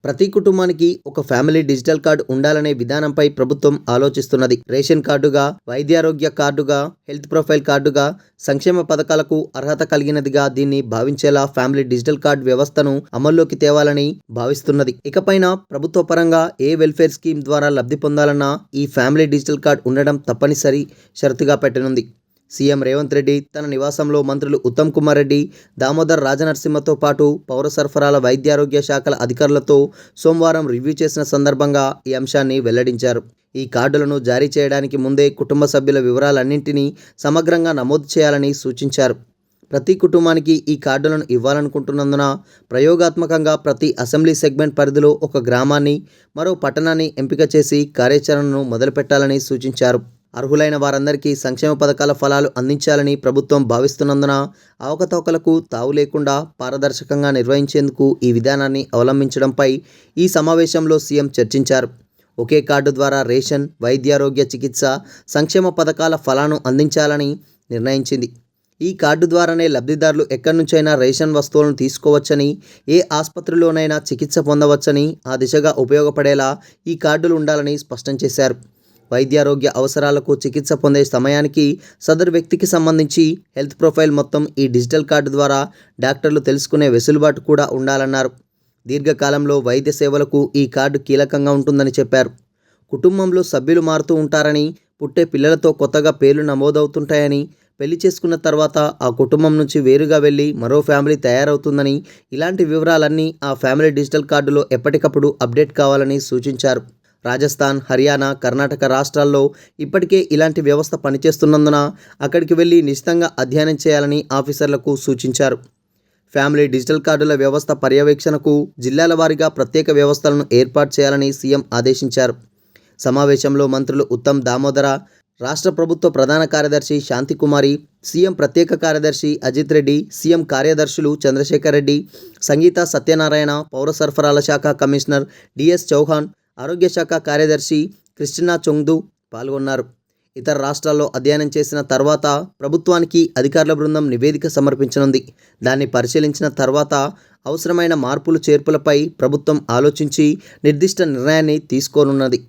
ప్రతి కుటుంబానికి ఒక ఫ్యామిలీ డిజిటల్ కార్డు ఉండాలనే విధానంపై ప్రభుత్వం ఆలోచిస్తున్నది. రేషన్ కార్డుగా, వైద్యారోగ్య కార్డుగా, హెల్త్ ప్రొఫైల్ కార్డుగా, సంక్షేమ పథకాలకు అర్హత కలిగినదిగా దీన్ని భావించేలా ఫ్యామిలీ డిజిటల్ కార్డు వ్యవస్థను అమల్లోకి తేవాలని భావిస్తున్నది. ఇకపైన ప్రభుత్వ పరంగా ఏ వెల్ఫేర్ స్కీమ్ ద్వారా లబ్ధి పొందాలన్నా ఈ ఫ్యామిలీ డిజిటల్ కార్డు ఉండడం తప్పనిసరి షరతుగా పెట్టనుంది. సీఎం రేవంత్ రెడ్డి తన నివాసంలో మంత్రులు ఉత్తమ్ కుమార్ రెడ్డి, దామోదర్ రాజనరసింహతో పాటు పౌర సరఫరాల, వైద్యారోగ్య శాఖల అధికారులతో సోమవారం రివ్యూ చేసిన సందర్భంగా ఈ అంశాన్ని వెల్లడించారు. ఈ కార్డులను జారీ చేయడానికి ముందే కుటుంబ సభ్యుల వివరాలన్నింటినీ సమగ్రంగా నమోదు చేయాలని సూచించారు. ప్రతి కుటుంబానికి ఈ కార్డులను ఇవ్వాలనుకుంటున్నందున ప్రయోగాత్మకంగా ప్రతి అసెంబ్లీ సెగ్మెంట్ పరిధిలో ఒక గ్రామాన్ని, మరో పట్టణాన్ని ఎంపిక చేసి కార్యాచరణను మొదలుపెట్టాలని సూచించారు. అర్హులైన వారందరికీ సంక్షేమ పథకాల ఫలాలు అందించాలని ప్రభుత్వం భావిస్తున్నందున అవకతవకలకు తావు లేకుండా పారదర్శకంగా నిర్వహించేందుకు ఈ విధానాన్ని అవలంబించడంపై ఈ సమావేశంలో సీఎం చర్చించారు. ఒకే కార్డు ద్వారా రేషన్, వైద్యారోగ్య, చికిత్స, సంక్షేమ పథకాల ఫలాను అందించాలని నిర్ణయించింది. ఈ కార్డు ద్వారానే లబ్ధిదారులు ఎక్కడి నుంచైనా రేషన్ వస్తువులను తీసుకోవచ్చని, ఏ ఆసుపత్రిలోనైనా చికిత్స పొందవచ్చని, ఆ దిశగా ఉపయోగపడేలా ఈ కార్డులు ఉండాలని స్పష్టం చేశారు. వైద్యారోగ్య అవసరాలకు చికిత్స పొందే సమయానికి సదరు వ్యక్తికి సంబంధించి హెల్త్ ప్రొఫైల్ మొత్తం ఈ డిజిటల్ కార్డు ద్వారా డాక్టర్లు తెలుసుకునే వెసులుబాటు కూడా ఉండాలన్నారు. దీర్ఘకాలంలో వైద్య సేవలకు ఈ కార్డు కీలకంగా ఉంటుందని చెప్పారు. కుటుంబంలో సభ్యులు మారుతూ ఉంటారని, పుట్టే పిల్లలతో కొత్తగా పేర్లు నమోదవుతుంటాయని, పెళ్లి చేసుకున్న తర్వాత ఆ కుటుంబం నుంచి వేరుగా వెళ్ళి మరో ఫ్యామిలీ తయారవుతుందని, ఇలాంటి వివరాలన్నీ ఆ ఫ్యామిలీ డిజిటల్ కార్డులో ఎప్పటికప్పుడు అప్డేట్ కావాలని సూచించారు. రాజస్థాన్, హర్యానా, కర్ణాటక రాష్ట్రాల్లో ఇప్పటికే ఇలాంటి వ్యవస్థ పనిచేస్తున్నందున అక్కడికి వెళ్లి నిశితంగా అధ్యయనం చేయాలని ఆఫీసర్లకు సూచించారు. ఫ్యామిలీ డిజిటల్ కార్డుల వ్యవస్థ పర్యవేక్షణకు జిల్లాల వారీగా ప్రత్యేక వ్యవస్థలను ఏర్పాటు చేయాలని సీఎం ఆదేశించారు. సమావేశంలో మంత్రులు ఉత్తమ్, దామోదర, రాష్ట్ర ప్రభుత్వ ప్రధాన కార్యదర్శి శాంతికుమారి, సీఎం ప్రత్యేక కార్యదర్శి అజిత్ రెడ్డి, సీఎం కార్యదర్శులు చంద్రశేఖర్ రెడ్డి, సంగీత సత్యనారాయణ, పౌర సరఫరాల శాఖ కమిషనర్ డిఎస్ చౌహాన్, ఆరోగ్య శాఖ కార్యదర్శి క్రిస్టినా చొంగ్దు పాల్గొన్నారు. ఇతర రాష్ట్రాల్లో అధ్యయనం చేసిన తర్వాత ప్రభుత్వానికి అధికారుల బృందం నివేదిక సమర్పించనుంది. దాన్ని పరిశీలించిన తర్వాత అవసరమైన మార్పులు చేర్పులపై ప్రభుత్వం ఆలోచించి నిర్దిష్ట నిర్ణయాన్ని తీసుకోనున్నది.